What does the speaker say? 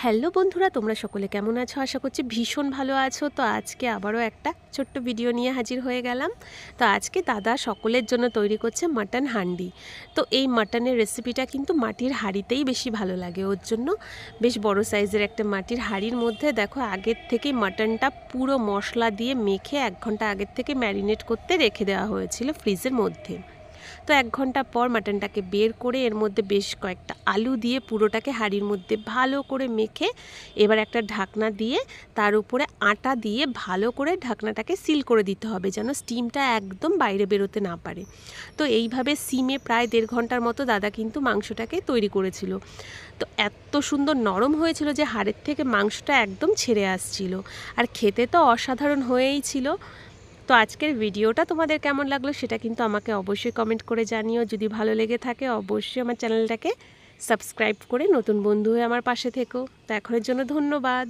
Hello বন্ধুরা, তোমরা সকলে কেমন আছো? আশা করছি ভীষণ ভালো আছো। তো আজকে আবারও একটা ছোট্ট ভিডিও নিয়ে হাজির হয়ে গেলাম। তো আজকে দাদা সকলের জন্য তৈরি করছে মাটন হান্ডি। তো এই মাটনের রেসিপিটা কিন্তু মাটির হাঁড়িতেই বেশি ভালো লাগে। ওর জন্য বেশ বড় সাইজের একটা মাটির হাঁড়ির মধ্যে দেখো আগের থেকেই মাটনটা পুরো মশলা দিয়ে মেখে 1 ঘন্টা আগের থেকে ম্যারিনেট করতে রেখে দেওয়া হয়েছিল ফ্রিজের মধ্যে। তো 1 ঘন্টা পর মাটনটাকে বের করে এর মধ্যে বেশ কয়েকটা আলু দিয়ে পুরোটাকে হাঁড়ির মধ্যে ভালো করে মেখে এবার একটা ঢাকনা দিয়ে তার উপরে আটা দিয়ে ভালো করে ঢাকনাটাকে সিল করে দিতে হবে, যেন স্টিমটা একদম বাইরে বেরোতে না পারে। তো এইভাবে সিমে প্রায় 1.5 ঘন্টার মতো দাদা কিন্তু মাংসটাকে তৈরি করেছিল। তো এত সুন্দর নরম হয়েছিল যে হাড়ের থেকে মাংসটা একদম ছেড়ে আসছিল, আর খেতে তো অসাধারণ হয়েই ছিল। তো আজকের ভিডিওটা তোমাদের কেমন লাগলো সেটা কিন্তু আমাকে অবশ্যই কমেন্ট করে জানিও। যদি ভালো লেগে থাকে অবশ্যই আমার চ্যানেলটাকে সাবস্ক্রাইব করে নতুন বন্ধু হয়ে আমার পাশে থেকো। তো এখনের জন্য ধন্যবাদ।